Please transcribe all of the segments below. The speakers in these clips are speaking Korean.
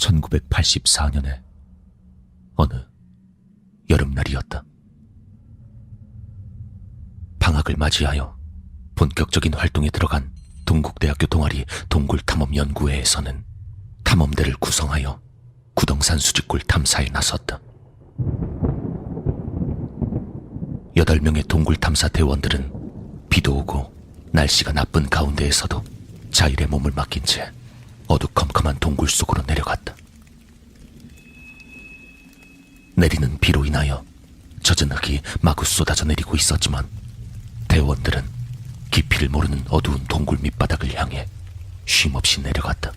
1984년의 어느 여름날이었다. 방학을 맞이하여 본격적인 활동에 들어간 동국대학교 동아리 동굴탐험연구회에서는 탐험대를 구성하여 구덩산 수직굴 탐사에 나섰다. 8명의 동굴 탐사 대원들은 비도 오고 날씨가 나쁜 가운데에서도 자일의 몸을 맡긴 채 어두컴컴한 동굴 속으로 내려갔다. 내리는 비로 인하여 젖은 흙이 마구 쏟아져 내리고 있었지만 대원들은 깊이를 모르는 어두운 동굴 밑바닥을 향해 쉼없이 내려갔다.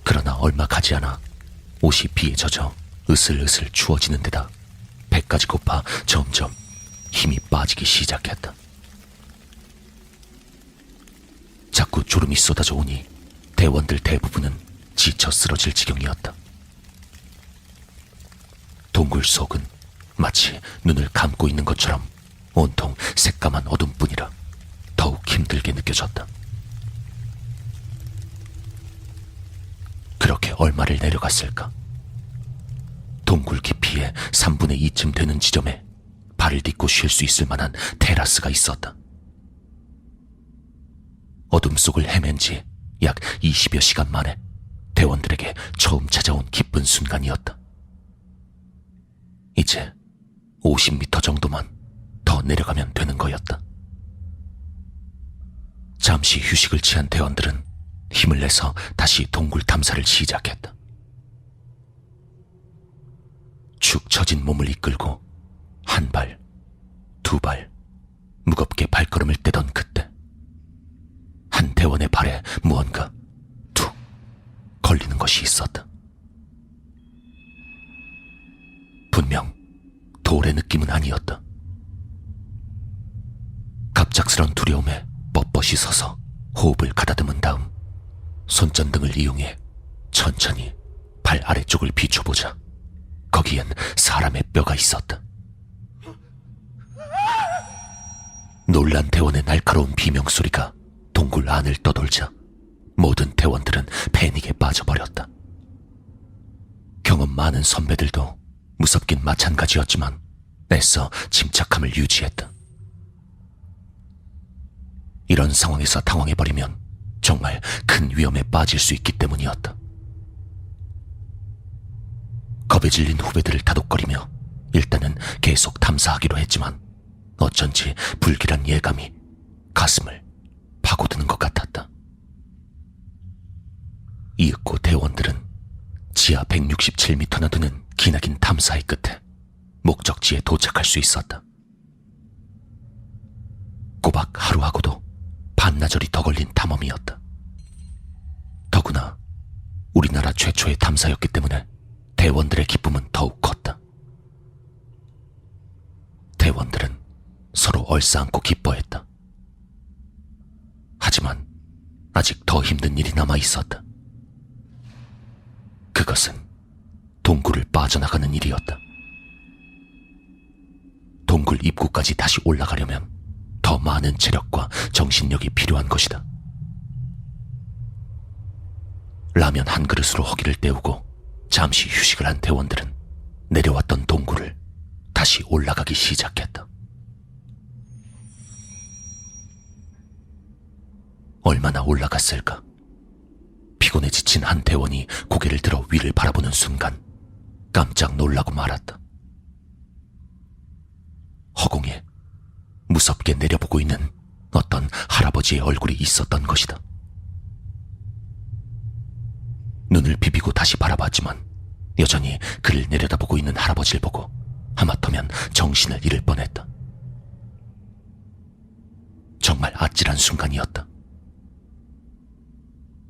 그러나 얼마 가지 않아 옷이 비에 젖어 으슬으슬 추워지는 데다 배까지 고파 점점 힘이 빠지기 시작했다. 자꾸 졸음이 쏟아져 오니 대원들 대부분은 지쳐 쓰러질 지경이었다. 동굴 속은 마치 눈을 감고 있는 것처럼 온통 새까만 어둠뿐이라 더욱 힘들게 느껴졌다. 그렇게 얼마를 내려갔을까? 동굴 깊이의 3분의 2쯤 되는 지점에 발을 딛고 쉴 수 있을 만한 테라스가 있었다. 어둠 속을 헤맨 지 약 20여 시간 만에 대원들에게 처음 찾아온 기쁜 순간이었다. 이제 50m 정도만 더 내려가면 되는 거였다. 잠시 휴식을 취한 대원들은 힘을 내서 다시 동굴 탐사를 시작했다. 축 처진 몸을 이끌고 한 발, 두 발, 무겁게 발걸음을 떼던 그때 한 대원의 발에 무언가 툭 걸리는 것이 있었다. 분명 돌의 느낌은 아니었다. 갑작스런 두려움에 뻣뻣이 서서 호흡을 가다듬은 다음 손전등을 이용해 천천히 발 아래쪽을 비춰보자 거기엔 사람의 뼈가 있었다. 놀란 대원의 날카로운 비명소리가 동굴 안을 떠돌자 모든 대원들은 패닉에 빠져버렸다. 경험 많은 선배들도 무섭긴 마찬가지였지만 애써 침착함을 유지했다. 이런 상황에서 당황해버리면 정말 큰 위험에 빠질 수 있기 때문이었다. 겁에 질린 후배들을 다독거리며 일단은 계속 탐사하기로 했지만 어쩐지 불길한 예감이 가슴을 파고드는 것 같았다. 이윽고 대원들은 지하 167m나 되는 기나긴 탐사의 끝에 목적지에 도착할 수 있었다. 꼬박 하루하고도 반나절이 더 걸린 탐험이었다. 더구나 우리나라 최초의 탐사였기 때문에 대원들의 기쁨은 더욱 컸다. 대원들은 서로 얼싸안고 기뻐했다. 하지만 아직 더 힘든 일이 남아 있었다. 그것은 동굴을 빠져나가는 일이었다. 동굴 입구까지 다시 올라가려면 더 많은 체력과 정신력이 필요한 것이다. 라면 한 그릇으로 허기를 때우고 잠시 휴식을 한 대원들은 내려왔던 동굴을 다시 올라가기 시작했다. 얼마나 올라갔을까? 피곤에 지친 한 대원이 고개를 들어 위를 바라보는 순간 깜짝 놀라고 말았다. 허공에 무섭게 내려보고 있는 어떤 할아버지의 얼굴이 있었던 것이다. 눈을 비비고 다시 바라봤지만 여전히 그를 내려다보고 있는 할아버지를 보고 하마터면 정신을 잃을 뻔했다. 정말 아찔한 순간이었다.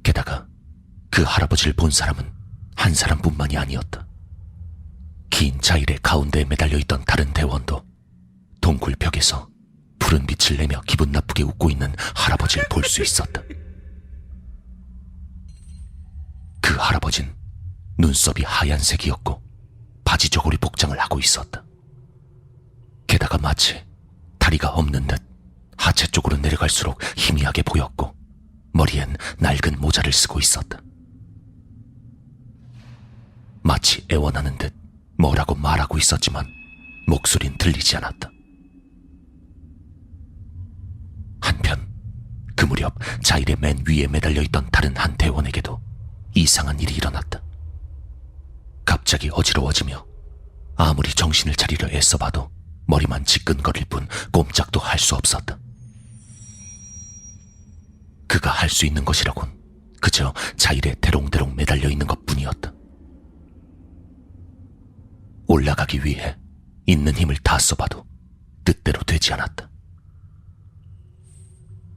게다가 그 할아버지를 본 사람은 한 사람뿐만이 아니었다. 긴 자일의 가운데에 매달려 있던 다른 대원도 동굴 벽에서 푸른 빛을 내며 기분 나쁘게 웃고 있는 할아버지를 볼 수 있었다. 그 할아버진 눈썹이 하얀색이었고 바지 저고리 복장을 하고 있었다. 게다가 마치 다리가 없는 듯 하체 쪽으로 내려갈수록 희미하게 보였고 머리엔 낡은 모자를 쓰고 있었다. 마치 애원하는 듯 뭐라고 말하고 있었지만 목소린 들리지 않았다. 한편 그 무렵 자일의 맨 위에 매달려 있던 다른 한 대원에게도 이상한 일이 일어났다. 갑자기 어지러워지며 아무리 정신을 차리려 애써봐도 머리만 지끈거릴 뿐 꼼짝도 할 수 없었다. 그가 할 수 있는 것이라곤 그저 자일에 대롱대롱 매달려 있는 것뿐이었다. 올라가기 위해 있는 힘을 다 써봐도 뜻대로 되지 않았다.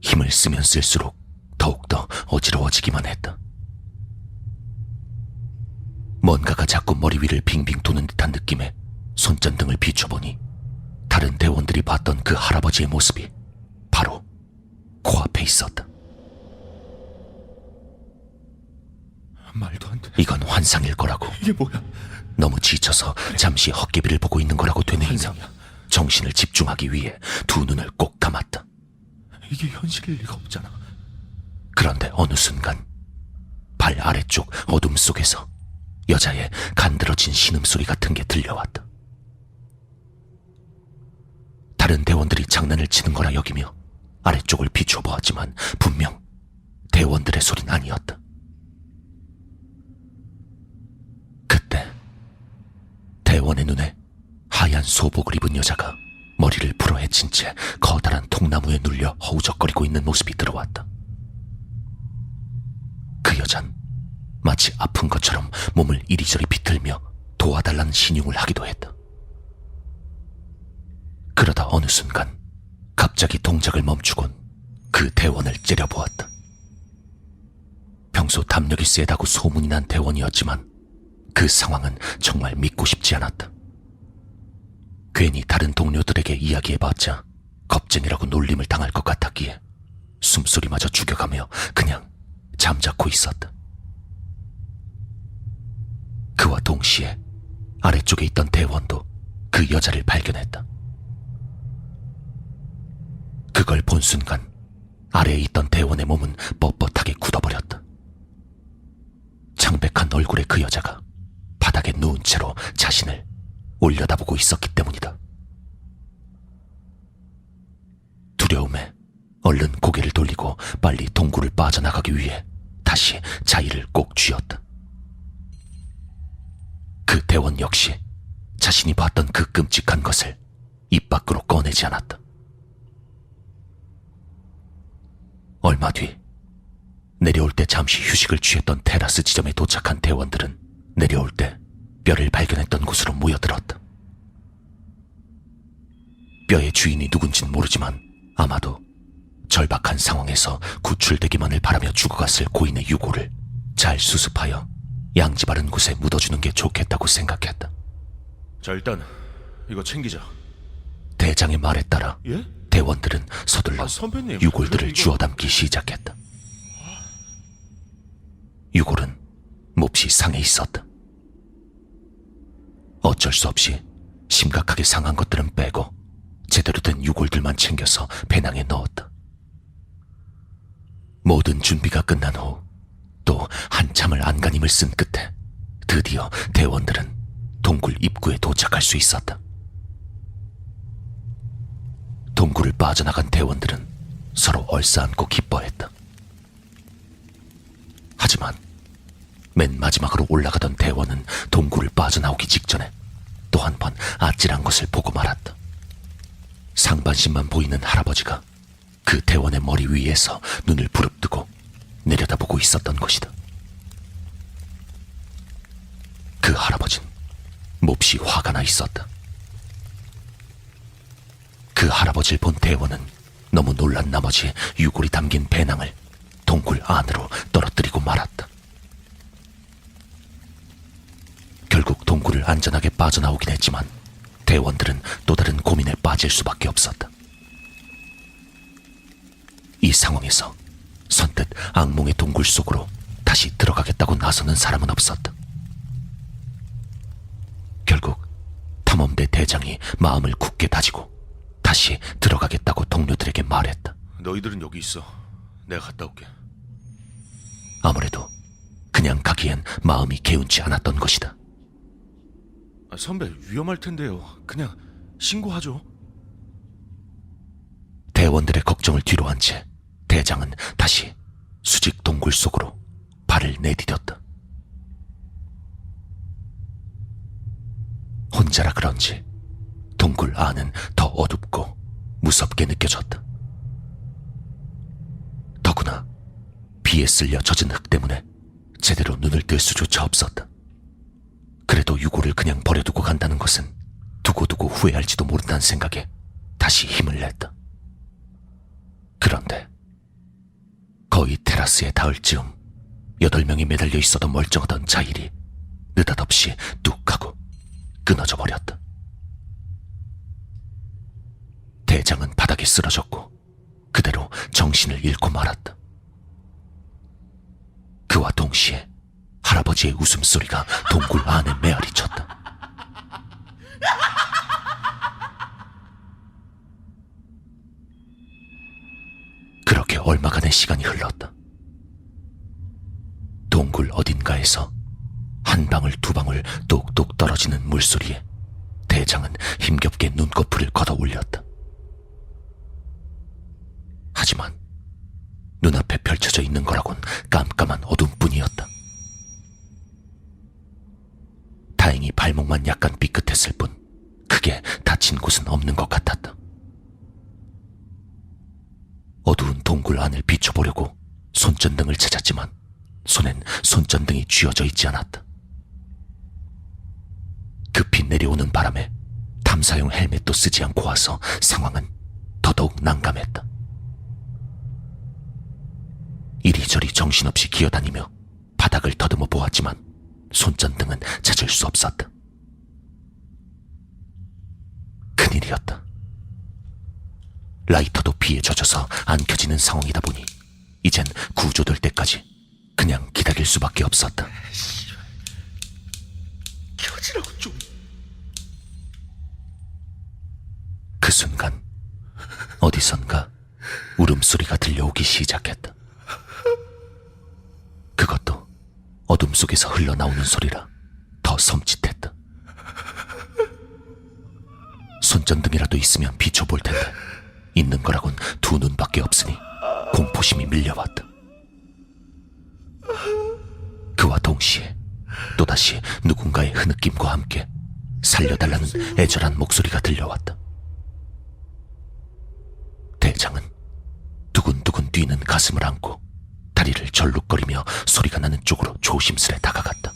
힘을 쓰면 쓸수록 더욱더 어지러워지기만 했다. 뭔가가 자꾸 머리 위를 빙빙 도는 듯한 느낌에 손전등을 비춰보니 다른 대원들이 봤던 그 할아버지의 모습이 바로 코앞에 있었다. 말도 안 돼. 이건 환상일 거라고. 이게 뭐야? 너무 지쳐서 잠시 헛개비를 보고 있는 거라고 되뇌이며 환상이야. 정신을 집중하기 위해 두 눈을 꼭 감았다. 이게 현실일 리가 없잖아. 그런데 어느 순간 발 아래쪽 어둠 속에서 여자의 간드러진 신음소리 같은 게 들려왔다. 다른 대원들이 장난을 치는 거라 여기며 아래쪽을 비춰보았지만 분명 대원들의 소린 아니었다. 그때 대원의 눈에 하얀 소복을 입은 여자가 머리를 풀어헤친 채 커다란 통나무에 눌려 허우적거리고 있는 모습이 들어왔다. 그 여잔 마치 아픈 것처럼 몸을 이리저리 비틀며 도와달라는 신용을 하기도 했다. 그러다 어느 순간 갑자기 동작을 멈추곤 그 대원을 째려보았다. 평소 담력이 세다고 소문이 난 대원이었지만 그 상황은 정말 믿고 싶지 않았다. 괜히 다른 동료들에게 이야기해봤자 겁쟁이라고 놀림을 당할 것 같았기에 숨소리마저 죽여가며 그냥 잠자코 있었다. 그와 동시에 아래쪽에 있던 대원도 그 여자를 발견했다. 그걸 본 순간 아래에 있던 대원의 몸은 뻣뻣하게 굳어버렸다. 창백한 얼굴의 그 여자가 바닥에 누운 채로 자신을 올려다보고 있었기 때문이다. 두려움에 얼른 고개를 돌리고 빨리 동굴을 빠져나가기 위해 다시 자의를 꼭 쥐었다. 그 대원 역시 자신이 봤던 그 끔찍한 것을 입 밖으로 꺼내지 않았다. 얼마 뒤 내려올 때 잠시 휴식을 취했던 테라스 지점에 도착한 대원들은 내려올 때 뼈를 발견했던 곳으로 모여들었다. 뼈의 주인이 누군진 모르지만 아마도 절박한 상황에서 구출되기만을 바라며 죽어갔을 고인의 유골을 잘 수습하여 양지 바른 곳에 묻어주는 게 좋겠다고 생각했다. 자, 일단 이거 챙기자. 대장의 말에 따라 예? 대원들은 서둘러 선배님, 유골들을 그래도 이거- 주워 담기 시작했다. 유골은 몹시 상해 있었다. 어쩔 수 없이 심각하게 상한 것들은 빼고 제대로 된 유골들만 챙겨서 배낭에 넣었다. 모든 준비가 끝난 후 또 한참을 안간힘을 쓴 끝에 드디어 대원들은 동굴 입구에 도착할 수 있었다. 동굴을 빠져나간 대원들은 서로 얼싸안고 기뻐했다. 하지만 맨 마지막으로 올라가던 대원은 동굴을 빠져나오기 직전에 또 한 번 아찔한 것을 보고 말았다. 상반신만 보이는 할아버지가 그 대원의 머리 위에서 눈을 부릅뜨고 내려다보고 있었던 것이다. 그 할아버지는 몹시 화가 나 있었다. 그 할아버지를 본 대원은 너무 놀란 나머지 유골이 담긴 배낭을 동굴 안으로 떨어뜨리고 말았다. 결국 동굴을 안전하게 빠져나오긴 했지만 대원들은 또 다른 고민에 빠질 수밖에 없었다. 이 상황에서 선뜻 악몽의 동굴 속으로 다시 들어가겠다고 나서는 사람은 없었다. 결국 탐험대 대장이 마음을 굳게 다지고 다시 들어가겠다고 동료들에게 말했다. 너희들은 여기 있어. 내가 갔다 올게. 아무래도 그냥 가기엔 마음이 개운치 않았던 것이다. 선배, 위험할 텐데요. 그냥 신고하죠. 대원들의 걱정을 뒤로 한 채 대장은 다시 수직 동굴 속으로 발을 내디뎠다. 혼자라 그런지 동굴 안은 더 어둡고 무섭게 느껴졌다. 더구나 비에 쓸려 젖은 흙 때문에 제대로 눈을 뜰 수조차 없었다. 그래도 유고를 그냥 버려두고 간다는 것은 두고두고 후회할지도 모른다는 생각에 다시 힘을 냈다. 그런데 거의 테라스에 닿을 즈음 8명이 매달려 있어도 멀쩡하던 자일이 느닷없이 뚝 하고 끊어져 버렸다. 대장은 바닥에 쓰러졌고 그대로 정신을 잃고 말았다. 그와 동시에 할아버지의 웃음소리가 동굴 안에 메아리쳤다. 그렇게 얼마간의 시간이 흘렀다. 동굴 어딘가에서 한 방울 두 방울 똑똑 떨어지는 물소리에 대장은 힘겹게 눈꺼풀을 걷어 올렸다. 하지만 눈앞에 펼쳐져 있는 거라곤 깜깜한 어둠뿐이었다. 다행히 발목만 약간 삐끗했을 뿐 크게 다친 곳은 없는 것 같았다. 어두운 동굴 안을 비춰보려고 손전등을 찾았지만 손엔 손전등이 쥐어져 있지 않았다. 급히 내려오는 바람에 탐사용 헬멧도 쓰지 않고 와서 상황은 더더욱 난감했다. 이리저리 정신없이 기어다니며 바닥을 더듬어 보았지만 손전등은 찾을 수 없었다. 큰일이었다. 라이터도 비에 젖어서 안 켜지는 상황이다 보니 이젠 구조될 때까지 그냥 기다릴 수밖에 없었다. 켜지라고 좀. 그 순간 어디선가 울음소리가 들려오기 시작했다. 그것도 어둠 속에서 흘러나오는 소리라 더 섬찟했다. 손전등이라도 있으면 비춰볼 텐데 있는 거라곤 두 눈밖에 없으니 공포심이 밀려왔다. 그와 동시에 또다시 누군가의 흐느낌과 함께 살려달라는 애절한 목소리가 들려왔다. 대장은 두근두근 뛰는 가슴을 안고 다리를 절룩거리며 소리가 나는 쪽으로 조심스레 다가갔다.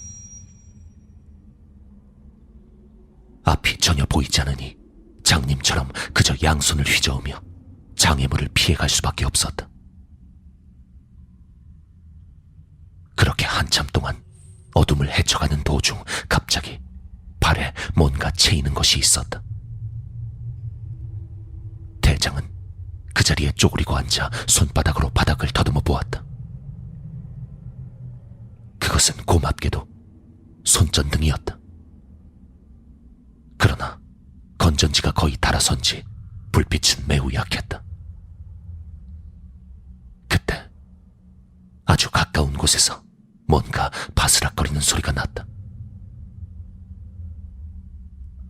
앞이 전혀 보이지 않으니 장님처럼 그저 양손을 휘저으며 장애물을 피해갈 수밖에 없었다. 그렇게 한참 동안 어둠을 헤쳐가는 도중 갑자기 발에 뭔가 채이는 것이 있었다. 대장은 그 자리에 쪼그리고 앉아 손바닥으로 바닥을 더듬어 보았다. 그것은 고맙게도 손전등이었다. 그러나 건전지가 거의 닳아선지 불빛은 매우 약했다. 그때 아주 가까운 곳에서 뭔가 바스락거리는 소리가 났다.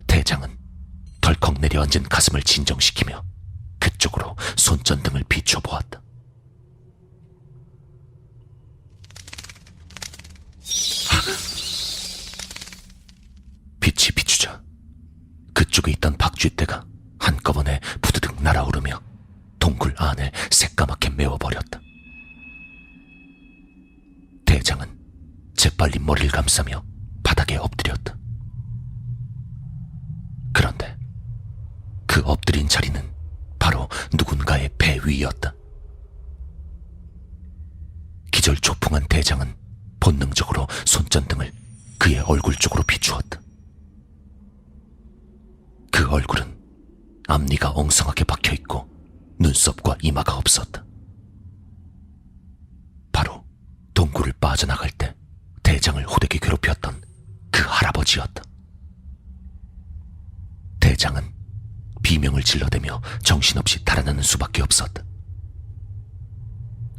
대장은 덜컥 내려앉은 가슴을 진정시키며 그쪽으로 손전등을 비춰보았다. 빛이 비추자 그쪽에 있던 박쥐떼가 한꺼번에 부드득 날아오르며 동굴 안을 새까맣게 메워버렸다. 대장은 재빨리 머리를 감싸며 바닥에 엎드렸다. 그런데 그 엎드린 자리는 바로 누군가의 배 위였다. 기절초풍한 대장은 본능적으로 손전등을 그의 얼굴 쪽으로 비추었다. 그 얼굴은 앞니가 엉성하게 박혀있고 눈썹과 이마가 없었다. 바로 동굴을 빠져나갈 때 대장을 호되게 괴롭혔던 그 할아버지였다. 대장은 비명을 질러대며 정신없이 달아나는 수밖에 없었다.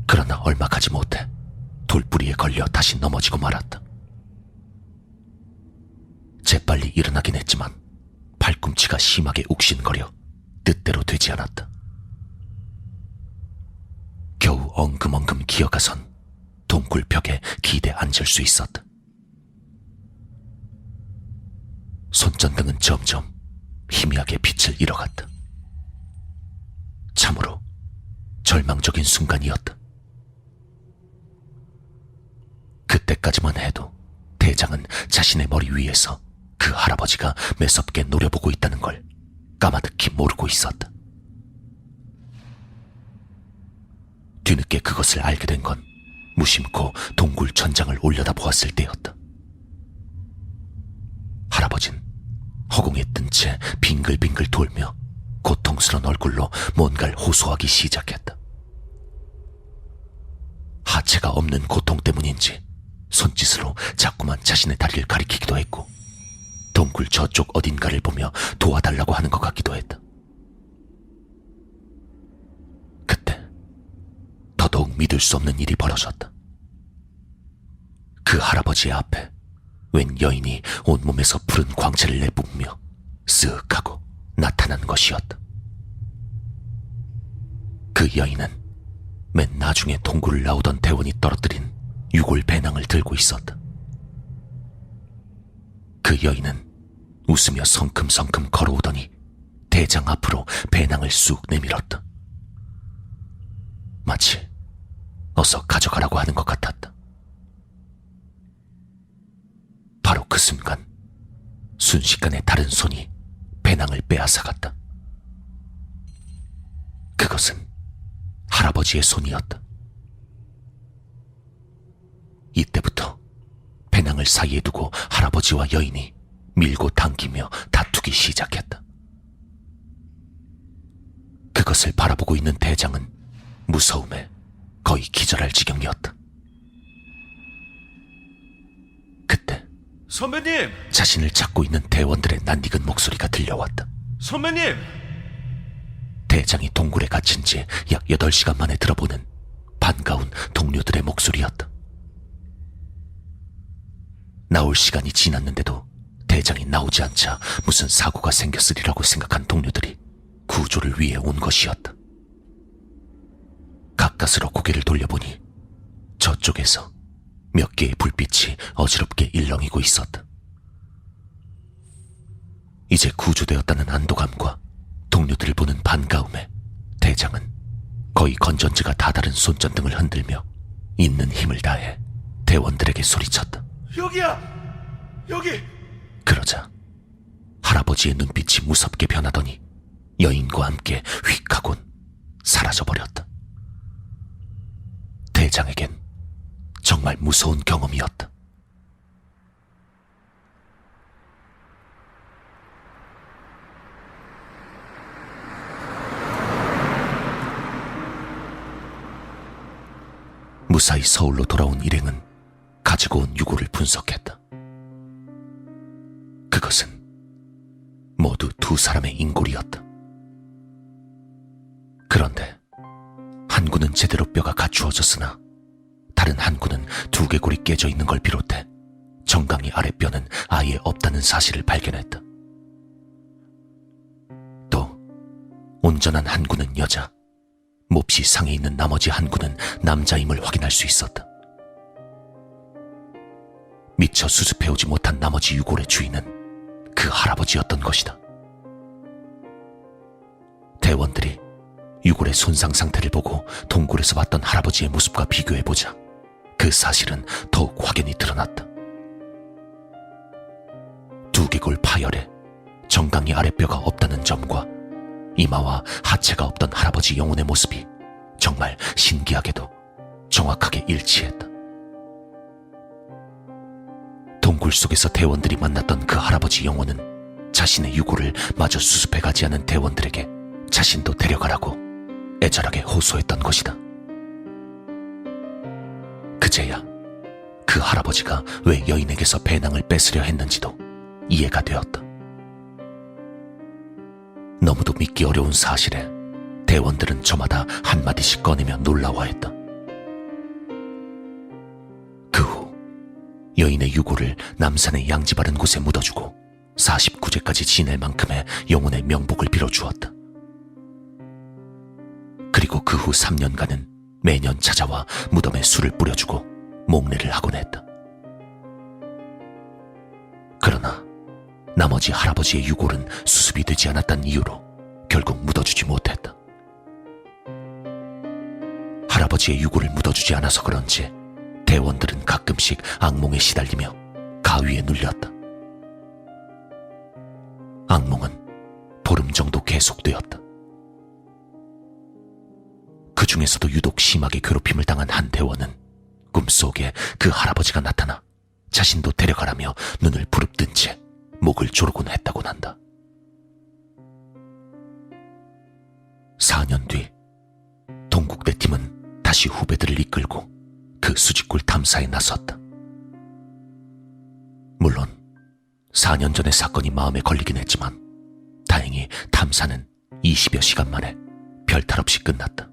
그러나 얼마 가지 못해 돌뿌리에 걸려 다시 넘어지고 말았다. 재빨리 일어나긴 했지만 발꿈치가 심하게 욱신거려 뜻대로 되지 않았다. 겨우 엉금엉금 기어가선 동굴벽에 기대 앉을 수 있었다. 손전등은 점점 희미하게 빛을 잃어갔다. 참으로 절망적인 순간이었다. 그때까지만 해도 대장은 자신의 머리 위에서 그 할아버지가 매섭게 노려보고 있다는 걸 까마득히 모르고 있었다. 뒤늦게 그것을 알게 된 건 무심코 동굴 천장을 올려다보았을 때였다. 할아버진 허공에 뜬 채 빙글빙글 돌며 고통스러운 얼굴로 뭔가를 호소하기 시작했다. 하체가 없는 고통 때문인지 손짓으로 자꾸만 자신의 다리를 가리키기도 했고 동굴 저쪽 어딘가를 보며 도와달라고 하는 것 같기도 했다. 그때 더더욱 믿을 수 없는 일이 벌어졌다. 그 할아버지의 앞에 웬 여인이 온몸에서 푸른 광채를 내뿜으며 쓱 하고 나타난 것이었다. 그 여인은 맨 나중에 동굴을 나오던 대원이 떨어뜨린 유골 배낭을 들고 있었다. 그 여인은 웃으며 성큼성큼 걸어오더니 대장 앞으로 배낭을 쑥 내밀었다. 마치 어서 가져가라고 하는 것 같았다. 바로 그 순간 순식간에 다른 손이 배낭을 빼앗아갔다. 그것은 할아버지의 손이었다. 이때부터 배낭을 사이에 두고 할아버지와 여인이 밀고 당기며 다투기 시작했다. 그것을 바라보고 있는 대장은 무서움에 거의 기절할 지경이었다. 그때 선배님! 자신을 찾고 있는 대원들의 낯익은 목소리가 들려왔다. 선배님! 대장이 동굴에 갇힌 지 약 8시간 만에 들어보는 반가운 동료들의 목소리였다. 나올 시간이 지났는데도 대장이 나오지 않자 무슨 사고가 생겼으리라고 생각한 동료들이 구조를 위해 온 것이었다. 가까스로 고개를 돌려보니 저쪽에서 몇 개의 불빛이 어지럽게 일렁이고 있었다. 이제 구조되었다는 안도감과 동료들을 보는 반가움에 대장은 거의 건전지가 다다른 손전등을 흔들며 있는 힘을 다해 대원들에게 소리쳤다. 여기야! 여기! 그러자 할아버지의 눈빛이 무섭게 변하더니 여인과 함께 휙 하곤 사라져버렸다. 대장에겐 정말 무서운 경험이었다. 무사히 서울로 돌아온 일행은 가지고 온 유골을 분석했다. 그것은 모두 2사람의 인골이었다. 그런데 한 구는 제대로 뼈가 갖추어졌으나 다른 한 구는 두개골이 깨져 있는 걸 비롯해 정강이 아랫뼈는 아예 없다는 사실을 발견했다. 또 온전한 한 구는 여자, 몹시 상해 있는 나머지 한 구는 남자임을 확인할 수 있었다. 미처 수습해오지 못한 나머지 유골의 주인은 그 할아버지였던 것이다. 대원들이 유골의 손상 상태를 보고 동굴에서 봤던 할아버지의 모습과 비교해보자 그 사실은 더욱 확연히 드러났다. 두개골 파열에 정강이 아랫뼈가 없다는 점과 이마와 하체가 없던 할아버지 영혼의 모습이 정말 신기하게도 정확하게 일치했다. 동굴 속에서 대원들이 만났던 그 할아버지 영혼은 자신의 유골을 마저 수습해가지 않은 대원들에게 자신도 데려가라고 애절하게 호소했던 것이다. 그제야 그 할아버지가 왜 여인에게서 배낭을 뺏으려 했는지도 이해가 되었다. 너무도 믿기 어려운 사실에 대원들은 저마다 한마디씩 꺼내며 놀라워했다. 그 후 여인의 유골을 남산의 양지 바른 곳에 묻어주고 49제까지 지낼 만큼의 영혼의 명복을 빌어주었다. 그리고 그 후 3년간은 매년 찾아와 무덤에 술을 뿌려주고 목례를 하곤 했다. 그러나 나머지 할아버지의 유골은 수습이 되지 않았다는 이유로 결국 묻어주지 못했다. 할아버지의 유골을 묻어주지 않아서 그런지 대원들은 가끔씩 악몽에 시달리며 가위에 눌렸다. 악몽은 보름 정도 계속되었다. 그 중에서도 유독 심하게 괴롭힘을 당한 한 대원은 꿈속에 그 할아버지가 나타나 자신도 데려가라며 눈을 부릅뜬 채 목을 조르곤 했다곤 한다. 4년 뒤 동국대 팀은 다시 후배들을 이끌고 그 수직굴 탐사에 나섰다. 물론 4년 전의 사건이 마음에 걸리긴 했지만 다행히 탐사는 20여 시간 만에 별탈 없이 끝났다.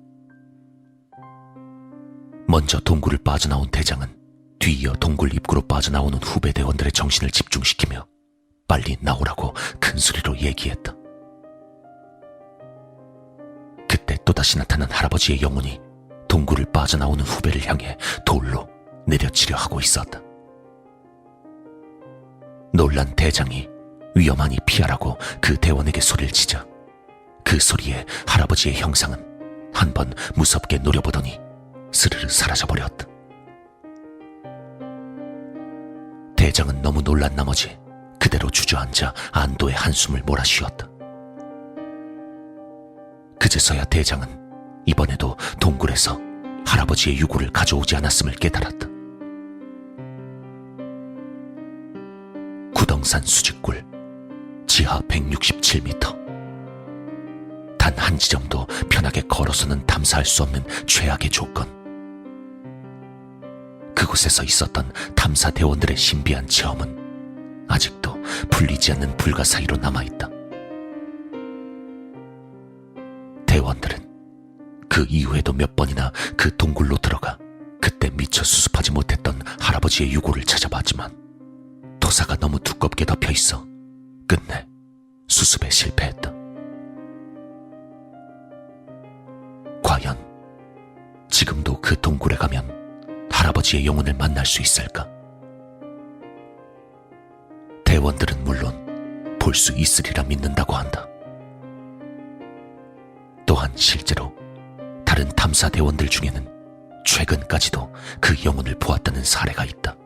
먼저 동굴을 빠져나온 대장은 뒤이어 동굴 입구로 빠져나오는 후배 대원들의 정신을 집중시키며 빨리 나오라고 큰 소리로 얘기했다. 그때 또다시 나타난 할아버지의 영혼이 동굴을 빠져나오는 후배를 향해 돌로 내려치려 하고 있었다. 놀란 대장이 위험하니 피하라고 그 대원에게 소리를 치자 그 소리에 할아버지의 형상은 한 번 무섭게 노려보더니 스르르 사라져버렸다. 대장은 너무 놀란 나머지 그대로 주저앉아 안도의 한숨을 몰아쉬었다. 그제서야 대장은 이번에도 동굴에서 할아버지의 유골을 가져오지 않았음을 깨달았다. 구덩산 수직굴 지하 167m. 단 한 지점도 편하게 걸어서는 탐사할 수 없는 최악의 조건. 그곳에서 있었던 탐사 대원들의 신비한 체험은 아직도 풀리지 않는 불가사의로 남아있다. 대원들은 그 이후에도 몇 번이나 그 동굴로 들어가 그때 미처 수습하지 못했던 할아버지의 유골을 찾아봤지만 토사가 너무 두껍게 덮여 있어 끝내 수습에 실패했다. 과연 지금도 그 동굴에 가면 할아버지의 영혼을 만날 수 있을까? 대원들은 물론 볼 수 있으리라 믿는다고 한다. 또한 실제로 다른 탐사 대원들 중에는 최근까지도 그 영혼을 보았다는 사례가 있다.